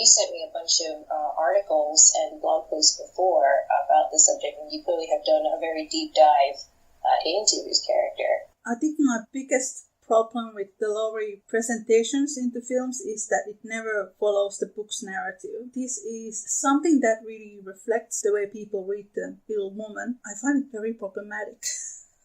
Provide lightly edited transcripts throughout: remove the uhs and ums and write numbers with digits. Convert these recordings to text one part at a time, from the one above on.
you sent me a bunch of articles and blog posts before about the subject, and you clearly have done a very deep dive into his character. I think my biggest problem with the Laurie presentations into films is that it never follows the book's narrative. This is something that really reflects the way people read The Little Woman. I find it very problematic.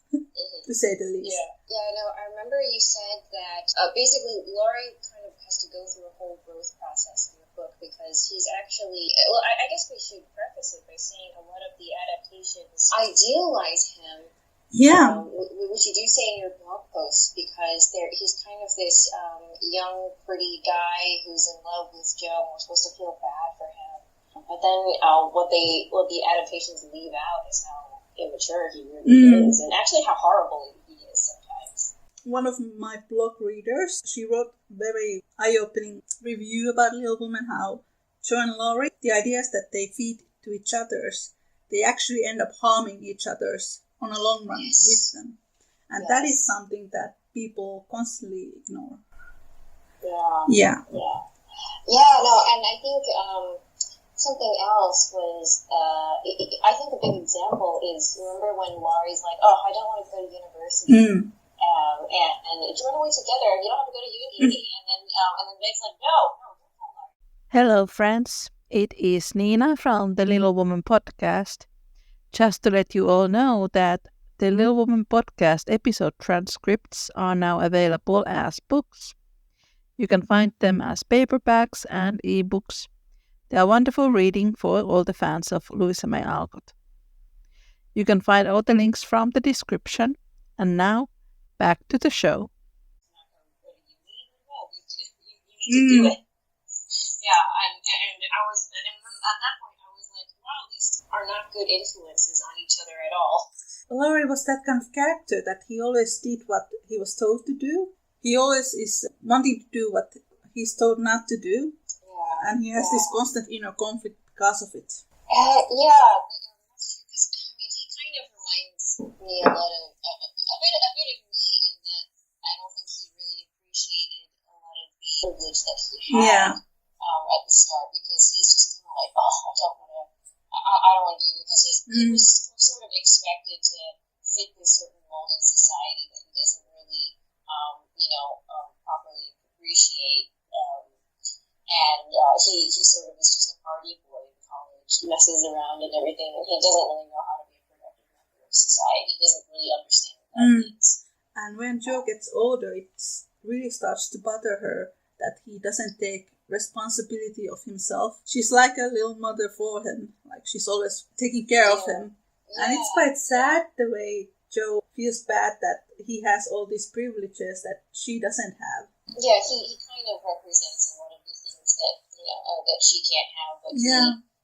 To say the least. Yeah, I know. I remember you said that basically Laurie kind of has to go through a whole growth process in the book because he's actually, well, I guess we should preface it by saying a lot of the adaptations idealize him. Yeah. Which you do say in your blog post, because he's kind of this young, pretty guy who's in love with Joe, and we're supposed to feel bad for him. But then what the adaptations leave out is how immature he really is, and actually how horrible he is sometimes. One of my blog readers, she wrote a very eye-opening review about Little Woman, how Joe and Laurie, the idea is that they feed to each other's, they actually end up harming each other's on a long run with them. And that is something that people constantly ignore. Yeah, no, and I think something else was, I think a big example is, remember when Laurie's like, oh, I don't want to go to university, and run away together, you don't have to go to uni, and then Meg's like, no, don't go. Hello, friends. It is Niina from the Little Woman podcast. Just to let you all know that the Little Woman podcast episode transcripts are now available as books. You can find them as paperbacks and ebooks. They are wonderful reading for all the fans of Louisa May Alcott. You can find all the links from the description. And now, back to the show. You need to do it. Yeah, and at that point I was like, wow, these are not good influences on each other at all. Laurie was that kind of character that he always did what he was told to do. He always is wanting to do what he's told not to do. And he has this constant inner conflict because of it. That's true. Because he kind of reminds me a lot of a bit of me in that I don't think he really appreciated a lot of the privilege that he had at the start, because he's just kind of like, oh, I don't want to do it, because he was sort of expected to fit this certain mold in society that he doesn't really, properly appreciate. And he sort of is just a party boy in college. He messes around and everything, and he doesn't really know how to be a productive member of society. He doesn't really understand what that means. And when Joe gets older, it really starts to bother her that he doesn't take responsibility of himself. She's like a little mother for him. Like, she's always taking care of him. Yeah. And it's quite sad the way Joe feels bad that he has all these privileges that she doesn't have. Yeah, he kind of represents a lot of the things that that she can't have, but he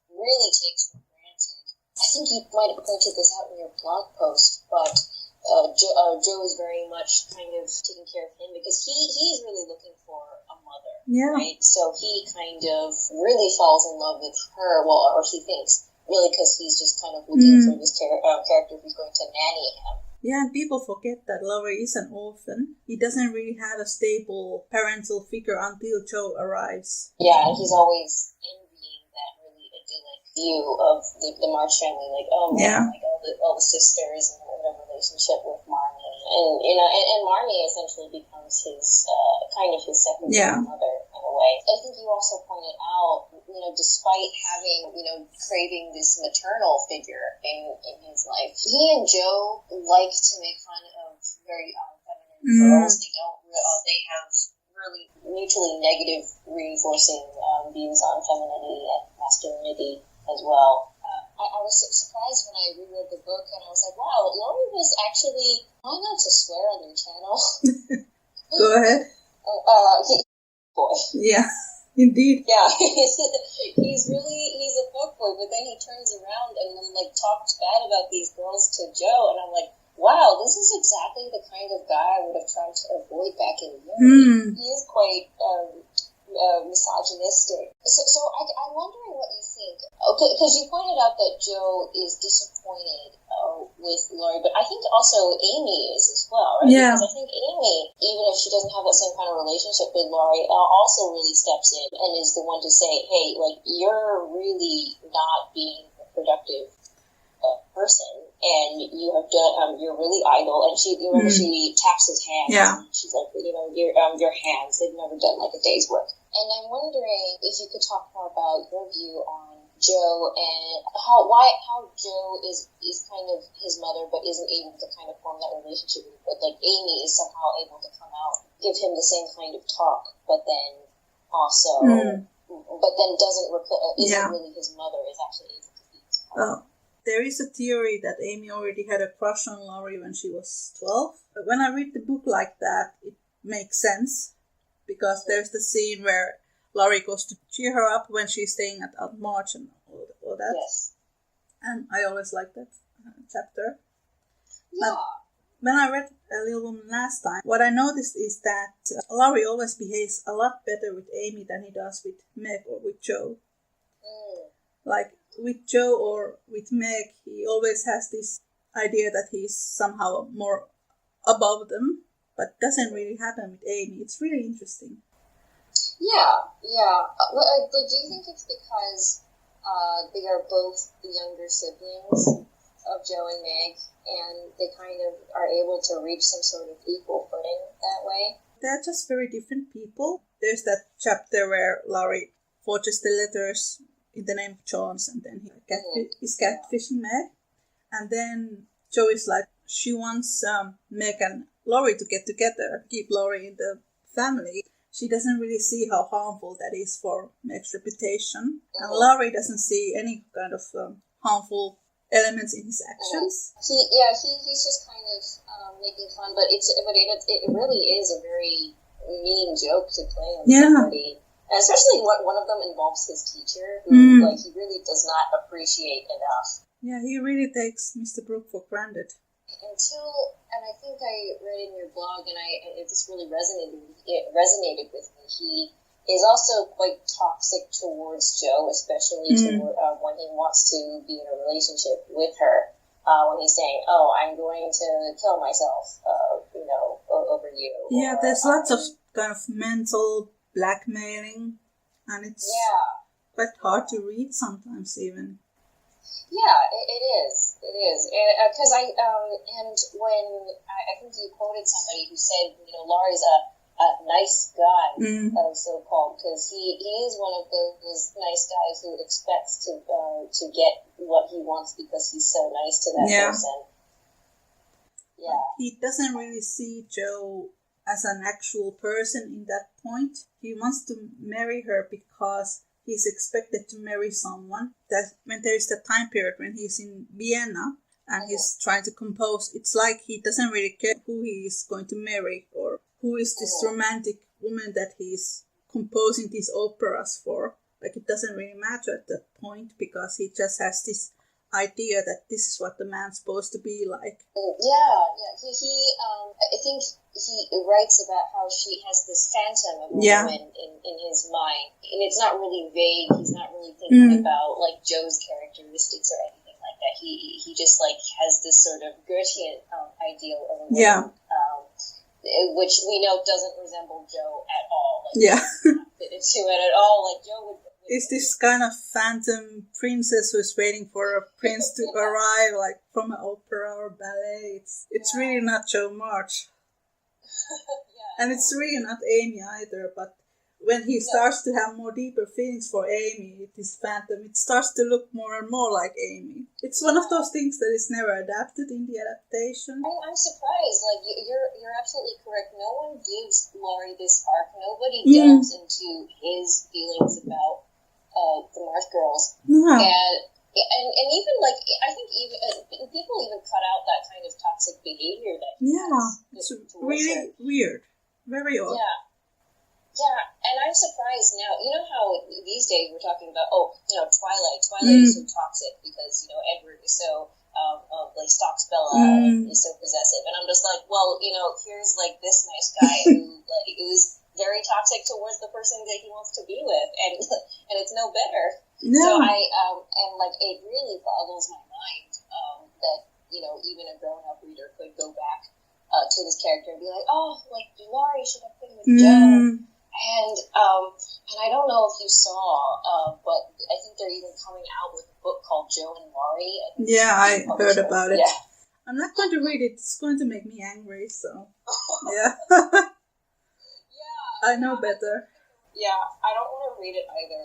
really takes for granted. I think you might have pointed this out in your blog post, but Joe is very much kind of taking care of him because he's really looking for a mother, right? So he kind of really falls in love with her, or he thinks, really, because he's just kind of looking for this character who's going to nanny him. Yeah, and people forget that Laurie is an orphan. He doesn't really have a stable parental figure until Joe arrives. Yeah, and he's always envying that really idyllic view of the March family, like, oh man, like all the sisters and the relationship with Marnie, and Marnie essentially becomes his kind of his secondary mother in a way. I think you also pointed out, despite having craving this maternal figure in his life, he and Joe like to make fun of very feminine girls. They have really mutually negative reinforcing views on femininity and masculinity as well. I was surprised when I reread the book, and I was like, wow, Laurie was actually, why not to swear on their channel? Go ahead. Boy. Yeah, indeed. Yeah, he's a fuckboy, but then he turns around and then talks bad about these girls to Joe, and I'm like, wow, this is exactly the kind of guy I would have tried to avoid back in the day. He is quite misogynistic. So I'm wondering what you think. Okay, because you pointed out that Joe is disappointed with Laurie, but I think also Amy is as well, right? Yeah. Because I think Amy, even if she doesn't have that same kind of relationship with Laurie, also really steps in and is the one to say, hey, like, you're really not being a productive person, and you have done. You're really idle. And she, you remember, she taps his hands. Yeah. And she's like, your hands. They've never done like a day's work. And I'm wondering if you could talk more about your view on Joe and how Joe is kind of his mother, but isn't able to kind of form that relationship with. But like Amy is somehow able to come out, give him the same kind of talk, but then also, but then isn't really his mother, is actually able to be his mother. There is a theory that Amy already had a crush on Laurie when she was 12. But when I read the book like that, it makes sense. Because there's the scene where Laurie goes to cheer her up when she's staying at Aunt March and all that. Yes. And I always like that chapter. Yeah. But when I read A Little Woman last time, what I noticed is that Laurie always behaves a lot better with Amy than he does with Meg or with Joe. Like, with Joe or with Meg, he always has this idea that he's somehow more above them, but doesn't really happen with Amy. It's really interesting. Yeah. But do you think it's because they are both the younger siblings of Joe and Meg, and they kind of are able to reach some sort of equal footing that way? They're just very different people. There's that chapter where Laurie forges the letters in the name of John's, and then he's catfishing Meg. And then Joe is like, she wants Meg and Laurie to get together, keep Laurie in the family. She doesn't really see how harmful that is for Meg's reputation. And Laurie doesn't see any kind of harmful elements in his actions. He's just kind of making fun, but it really is a very mean joke to play on somebody. And especially one of them involves his teacher, who he really does not appreciate enough. Yeah, he really takes Mr. Brooke for granted. And I think I read in your blog, and it just really resonated with me. He is also quite toxic towards Joe, especially when he wants to be in a relationship with her. When he's saying, "Oh, I'm going to kill myself," over you. Yeah, there's lots of kind of mental blackmailing, and it's quite hard to read sometimes even. Yeah, it is. Because and when I think you quoted somebody who said, Laurie's a nice guy, so called, because he is one of those nice guys who expects to get what he wants because he's so nice to that person. Yeah, he doesn't really see Joe as an actual person in that point. He wants to marry her because he's expected to marry someone. That when there is the time period when he's in Vienna and he's trying to compose, it's like he doesn't really care who he is going to marry or who is this romantic woman that he's composing these operas for. Like, it doesn't really matter at that point because he just has this idea that this is what the man's supposed to be like. Yeah. I think he writes about how she has this phantom of a woman in his mind, and it's not really vague. He's not really thinking about like Joe's characteristics or anything like that. He just like has this sort of Goethean ideal of a woman, which we know doesn't resemble Joe at all. Like, not fit into it at all. Like Joe would. It's this kind of phantom princess who's waiting for a prince to arrive, like from an opera or ballet. It's really not Joe March. And it's really not Amy either, but when he starts to have more deeper feelings for Amy, this phantom, it starts to look more and more like Amy. It's one of those things that is never adapted in the adaptation. I'm surprised. Like, you're absolutely correct. No one gives Laurie this arc. Nobody delves into his feelings about the March girls. And even like, I think even people even cut out that kind of toxic behavior that he has. It's really weird. Very odd. Yeah, and I'm surprised now. You know how these days we're talking about, Twilight. Twilight is so toxic because, Edward is so, like, stalks Bella and is so possessive. And I'm just like, well, here's, like, this nice guy who, like, very toxic towards the person that he wants to be with, and it's no better. No. So and like it really boggles my mind that even a grown-up reader could go back to this character and be like, oh, like Laurie should have been with Joe, and I don't know if you saw, but I think they're even coming out with a book called Joe and Laurie. Yeah, I heard about it. Yeah. I'm not going to read it. It's going to make me angry. So yeah. I know better. Yeah, I don't want to read it either.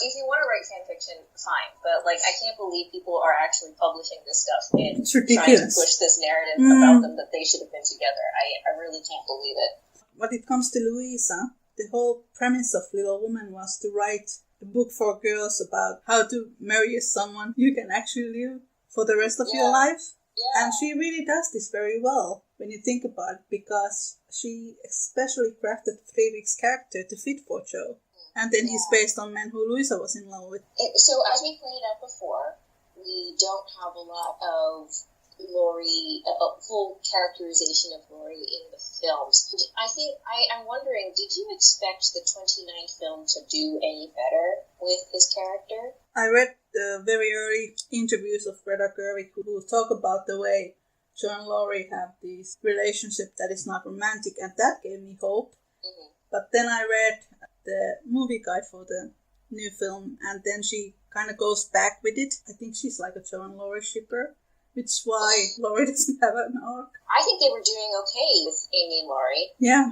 If you want to write fan fiction, fine. But I can't believe people are actually publishing this stuff and trying to push this narrative about them that they should have been together. I really can't believe it. When it comes to Louisa, the whole premise of Little Woman was to write a book for girls about how to marry someone you can actually live for the rest of your life. Yeah. And she really does this very well when you think about it, because she especially crafted Fredrik's character to fit for Joe. And then he's based on men who Louisa was in love with. So as we pointed out before, we don't have a lot of Laurie, a full characterization of Laurie in the films. I'm wondering, did you expect the 29th film to do any better with his character? I read the very early interviews of Greta Gerwig who talk about the way Joe and Laurie have this relationship that is not romantic, and that gave me hope. Mm-hmm. But then I read the movie guide for the new film, and then she kind of goes back with it. I think she's like a Joe and Laurie shipper, which is why Laurie doesn't have an arc. I think they were doing okay with Amy and Laurie. Yeah.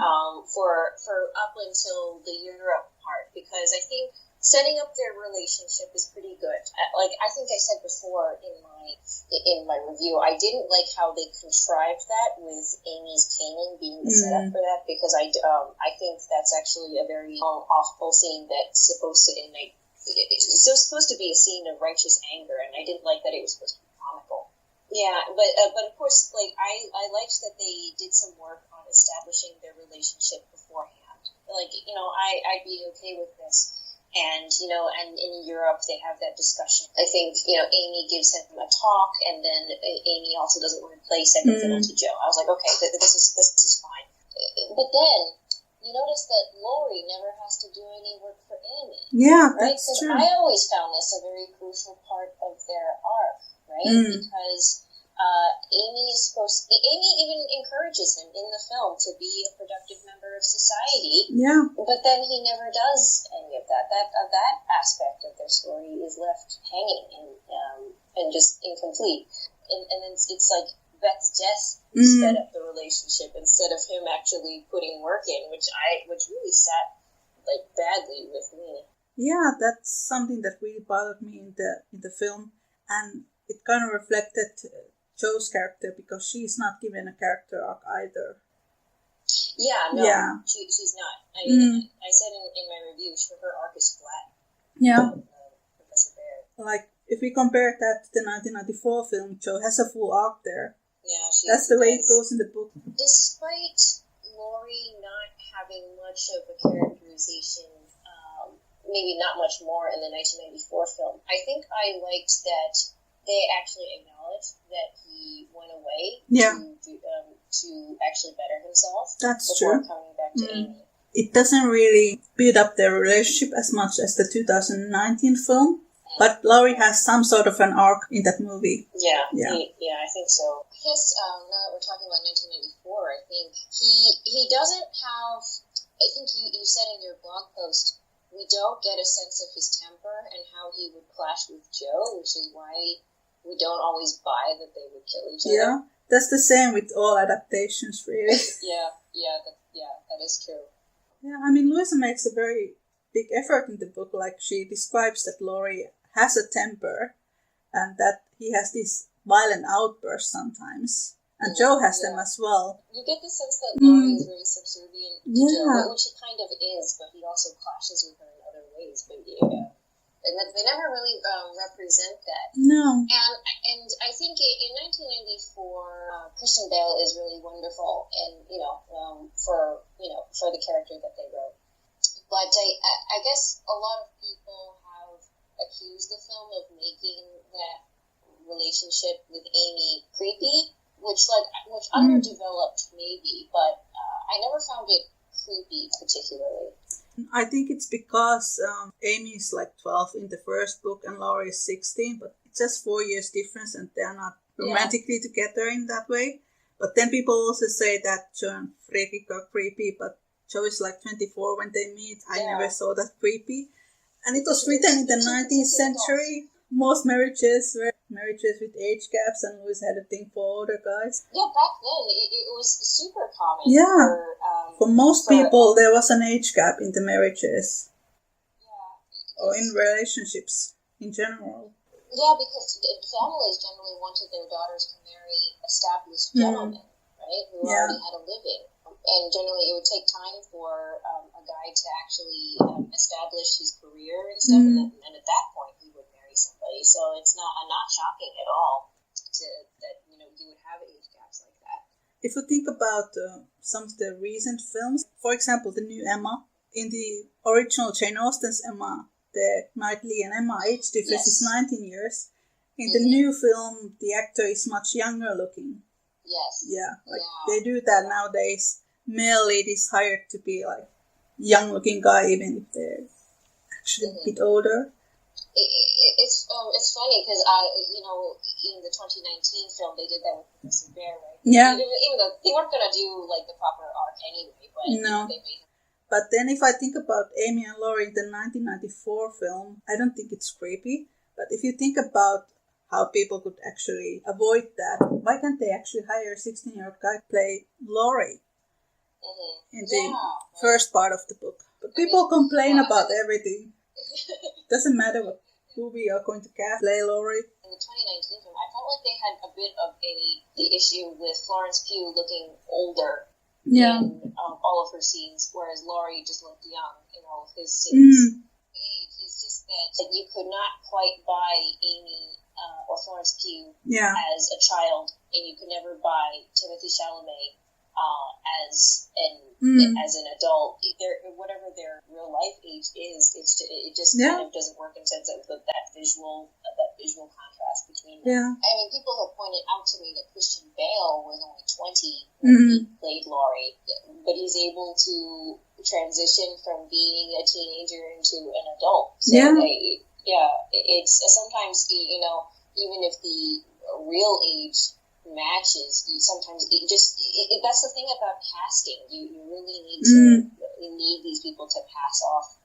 For up until the Europe part, because I think setting up their relationship is pretty good. I think I said before in my review, I didn't like how they contrived that with Amy's caning being the setup for that, because I think that's actually a very awful scene that's supposed to ignite. It's supposed to be a scene of righteous anger, and I didn't like that it was supposed to be comical. Yeah, but of course, I liked that they did some work on establishing their relationship beforehand. I'd be okay with this. And, and in Europe, they have that discussion. I think, Amy gives him a talk, and then Amy also doesn't want to play second fiddle to Joe. I was like, okay, this is fine. But then, you notice that Laurie never has to do any work for Amy. Yeah, right? That's true. I always found this a very crucial part of their arc, right? Because Amy even encourages him in the film to be a productive member of society. Yeah. But then he never does any of that. That aspect of their story is left hanging and just incomplete. And then it's like Beth's death sped up the relationship instead of him actually putting work in, which really sat badly with me. Yeah, that's something that really bothered me in the film, and it kind of reflected Joe's character, because she's not given a character arc either. Yeah, no, yeah. She's not. I said in my review, her arc is flat. Yeah. Professor Bear. If we compare that to the 1994 film, Joe has a full arc there. Yeah, that's the way it goes in the book. Despite Laurie not having much of a characterization, maybe not much more in the 1994 film, I think I liked that they actually acknowledged that he went away to actually better himself. That's before true. Coming back to Amy. It doesn't really build up their relationship as much as the 2019 film, but Laurie has some sort of an arc in that movie. Yeah, I think so. I guess now that we're talking about 1994, I think he doesn't have. I think you said in your blog post, we don't get a sense of his temper and how he would clash with Joe, which is why we don't always buy that they would kill each other. Yeah, that's the same with all adaptations, really. that is true. Yeah, I mean, Louisa makes a very big effort in the book. She describes that Laurie has a temper and that he has these violent outbursts sometimes. And Joe has them as well. You get the sense that Laurie is very subservient to Joe, which he kind of is, but he also clashes with her in other ways. But and they never really represent that. No. And I think in 1994, Christian Bale is really wonderful, and for the character that they wrote. But I guess a lot of people have accused the film of making that relationship with Amy creepy, which underdeveloped maybe, but I never found it creepy, particularly. I think it's because Amy is like 12 in the first book and Laurie is 16, but it's just 4 years difference and they're not romantically together in that way. But then people also say that Joe and Frederick are creepy, but Joe is like 24 when they meet. I never saw that creepy. And it was written in the 19th century. Most marriages were marriages with age gaps, and Louis had a thing for older guys. Yeah, back then it was super common. Yeah, for most people there was an age gap in the marriages. Or in relationships in general. Yeah, because families generally wanted their daughters to marry established gentlemen, right, who already had a living. And generally it would take time for a guy to actually establish his career and stuff, and at that point he would marry somebody. So it's not shocking at all that you would have age gaps like that. If you think about some of the recent films, for example, the new Emma, in the original Jane Austen's Emma, the Knightley and Emma age difference is 19 years. In the new film, the actor is much younger looking. Yes. Yeah, they do that nowadays. Male lead is hired to be like young looking guy, even if they're actually a bit older. It's funny because in the 2019 film they did that with Professor Bear, right? Yeah. Even though they weren't gonna do like the proper arc anyway, but no. They made. But then if I think about Amy and Laurie in the 1994 film, I don't think it's creepy. But if you think about how people could actually avoid that, why can't they actually hire a 16-year-old guy to play Laurie in the first part of the book? But people complain about everything. Doesn't matter what movie you're going to cast, play Laurie. In the 2019 film, I felt like they had a bit of the issue with Florence Pugh looking older in all of her scenes, whereas Laurie just looked young in all of his scenes. Age, it's just that you could not quite buy Amy or Florence Pugh as a child, and you could never buy Timothée Chalamet as an adult. Whatever their real life age is, it just kind of doesn't work in terms of that visual contrast between them. Yeah. I mean, people have pointed out to me that Christian Bale was only 20 when he played Laurie, but he's able to transition from being a teenager into an adult. So it's sometimes, even if the real age matches, sometimes that's the thing about casting. You really need these people to pass off.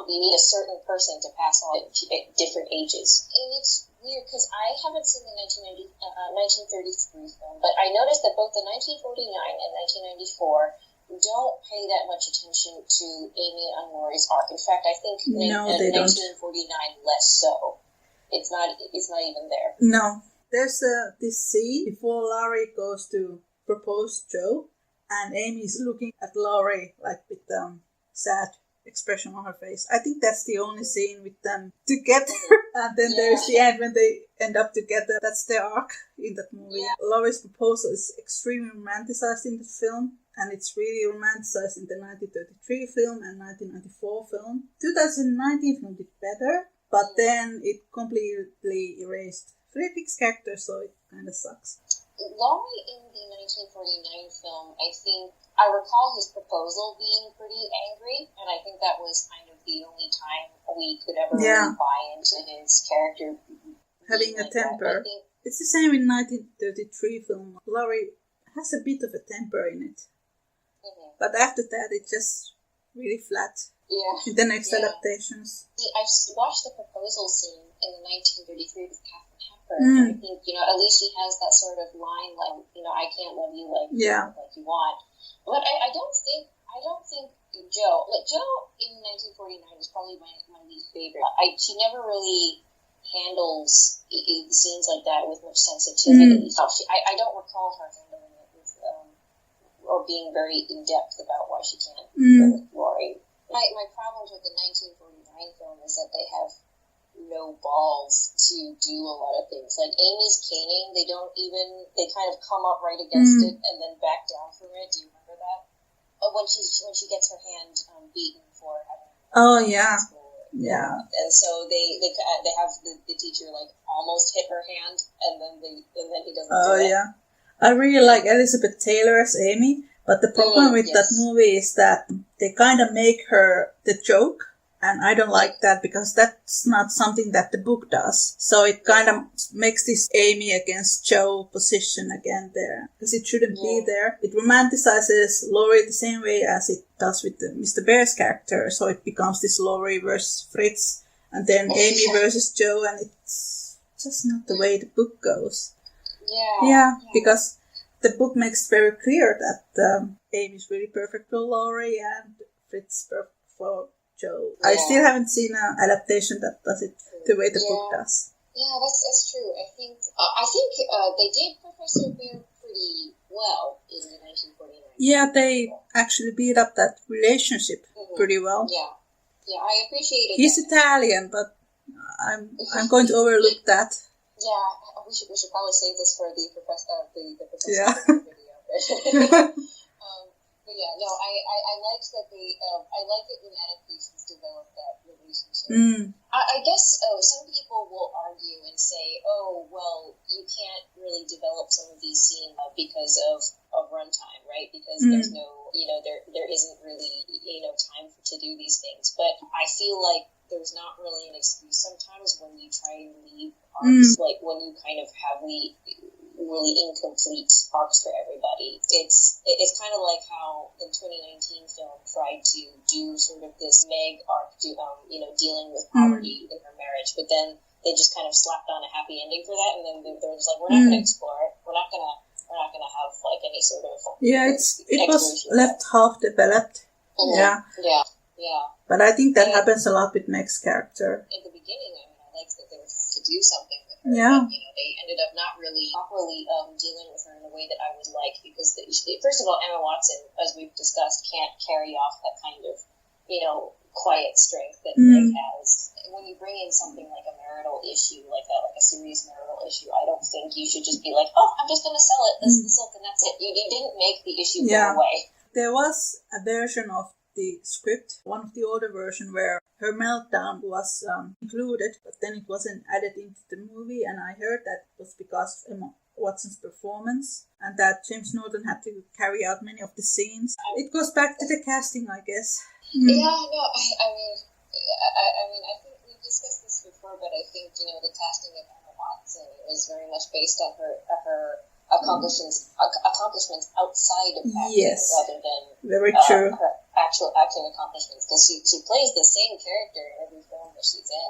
You need a certain person to pass off at different ages. And it's weird because I haven't seen the 1933 film, but I noticed that both the 1949 and 1994 don't pay that much attention to Amy and Laurie's arc. In fact, I think 1949 less so. It's not even there. No. There's this scene before Laurie goes to propose Joe, and Amy's looking at Laurie like with sad expression on her face. I think that's the only scene with them together. And then there's the end when they end up together. That's their arc in that movie. Yeah. Laurie's proposal is extremely romanticized in the film, and it's really romanticized in the 1933 film and 1994 film. 2019 film did better, but then it completely erased Frederick's character, so it kind of sucks. Laurie in the 1949 film, I recall his proposal being pretty angry, and I think that was kind of the only time we could ever really buy into his character having a temper. It's the same in 1933 film. Laurie has a bit of a temper in it, but after that it's just really flat. In the next adaptations. I watched the proposal scene in the 1933 with Katharine Hepburn. I think, at least she has that sort of line like, I can't love you like you want. But I don't think Joe in 1949 is probably my least favorite. She never really handles scenes like that with much sensitivity. I don't recall her handling it with, or being very in depth about why she can't go with Laurie. My problems with the 1949 film is that they have no balls to do a lot of things. Like Amy's caning, they kind of come up right against it and then back down from it. Do you remember that? Oh, when she gets her hand beaten for having. Oh yeah. Yeah. And so they have the teacher like almost hit her hand, and then he doesn't. Oh yeah. I really like Elizabeth Taylor as Amy, But the problem with that movie is that they kind of make her the joke. And I don't like that because that's not something that the book does. So it kind of makes this Amy against Joe position again there. Because it shouldn't be there. It romanticizes Laurie the same way as it does with Mr. Bear's character. So it becomes this Laurie versus Fritz. And then Amy versus Joe. And it's just not the way the book goes. Yeah, because the book makes very clear that Amy's really perfect for Laurie and Fritz perfect for Joe. I still haven't seen an adaptation that does it the way the book does. Yeah, that's true. I think they did Professor Bear pretty well in 1949. Yeah, they actually beat up that relationship pretty well. Yeah, I appreciated. He's Italian, but I'm going to overlook that. Yeah, we should probably save this for the professor video. But yeah, no, I liked that I like it when adaptations develop that relationship. I guess some people will argue and say, oh, well, you can't really develop some of these scenes because of runtime, right? Because there's no, there isn't really, time to do these things. But I feel like there's not really an excuse sometimes when you try and leave arcs, like when you kind of have the really incomplete arcs for everybody. It's kind of like how the 2019 film tried to do sort of this Meg arc, dealing with poverty in her marriage, but then they just kind of slapped on a happy ending for that, and then they're just like, we're not going to explore it. We're not gonna have like any sort of it was left half developed. Yeah. But I think that happens a lot with Meg's character. In the beginning, I liked that they were trying to do something with her. Yeah. But, they ended up not really properly dealing with her in a way that I would like, because first of all, Emma Watson, as we've discussed, can't carry off that kind of, quiet strength that Meg has. When you bring in something like a marital issue, like a serious marital issue, I don't think you should just be like, oh, I'm just going to sell it, this silk, and that's it. You didn't make the issue go away. There was a version of the script, one of the older version, where her meltdown was included, but then it wasn't added into the movie, and I heard that it was because of Emma Watson's performance, and that James Norton had to carry out many of the scenes. It goes back to the casting, I guess. Yeah, no, I mean, I think we've discussed this before, but I think, the casting of Emma Watson was very much based on her accomplishments outside of acting, rather than very true. Her actual acting accomplishments, because she plays the same character in every film that she's in.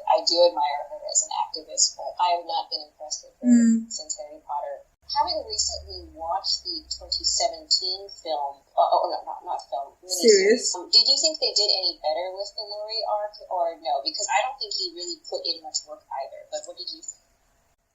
I do admire her as an activist, but I have not been impressed with her since Harry Potter. Having recently watched the 2017 film, not film, miniseries, did you think they did any better with the Laurie arc, or no? Because I don't think he really put in much work either, but what did you think?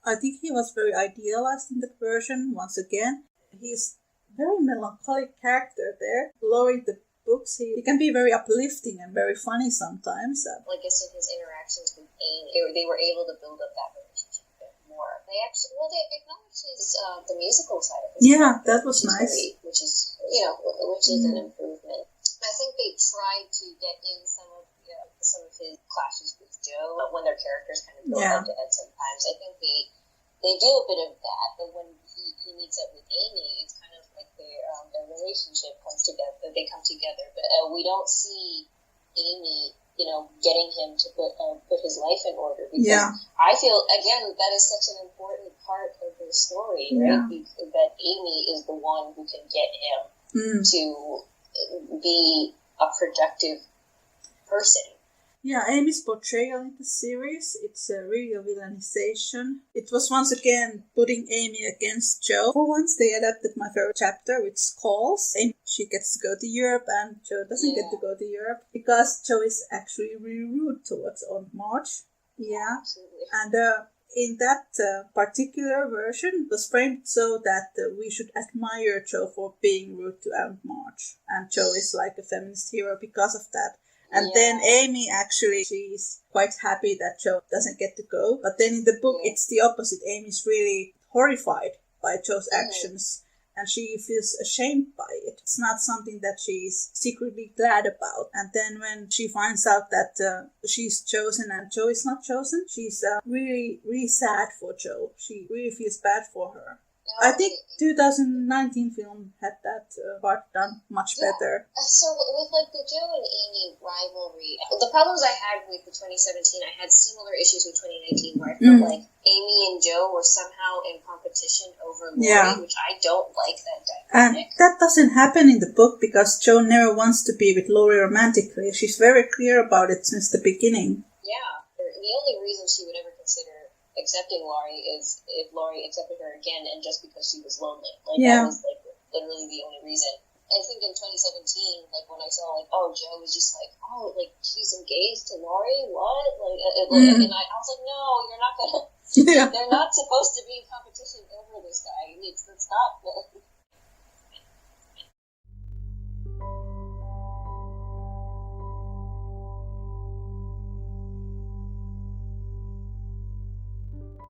I think he was very idealized in that version, once again. He's very melancholic character there. Laurie, the books, he can be very uplifting and very funny sometimes. Like I said, his interactions with Amy, they were able to build up that relationship a bit more. They acknowledged his, the musical side of his character, that was nice. Which is an improvement. I think they tried to get in some of his clashes with Joe when their characters kind of go head to head sometimes. I think they do a bit of that, but when he meets up with Amy, it's kind of like their relationship comes together. They come together, but we don't see Amy, getting him to put his life in order. Because I feel again that is such an important part of the story, right? That Amy is the one who can get him to be a productive person. Yeah, Amy's portrayal in the series, it's a real villainization. It was once again putting Amy against Joe. For once, they adapted my favorite chapter, which calls. Amy, she gets to go to Europe, and Joe doesn't get to go to Europe, because Joe is actually really rude towards Aunt March. Yeah, absolutely. And in that particular version, it was framed so that we should admire Joe for being rude to Aunt March. And Joe is like a feminist hero because of that. And then Amy, actually, she's quite happy that Joe doesn't get to go. But then in the book, it's the opposite. Amy's really horrified by Joe's actions, and she feels ashamed by it. It's not something that she's secretly glad about. And then when she finds out that she's chosen and Joe is not chosen, she's really, really sad for Joe. She really feels bad for her. I think 2019 film had that part done much better. So with like the Joe and Amy rivalry, the problems I had with the 2017, I had similar issues with 2019 where I felt like Amy and Joe were somehow in competition over Laurie, which I don't like that dynamic. And that doesn't happen in the book because Joe never wants to be with Laurie romantically. She's very clear about it since the beginning. Yeah. The only reason she would ever consider accepting Laurie is if Laurie accepted her again and just because she was lonely. Like, that was, like, literally the only reason. I think in 2017, like, when I saw, like, oh, Joe was just like, oh, like, she's engaged to Laurie? What? Like, and I was like, no, you're not gonna... They're not supposed to be in competition over this guy. It's not...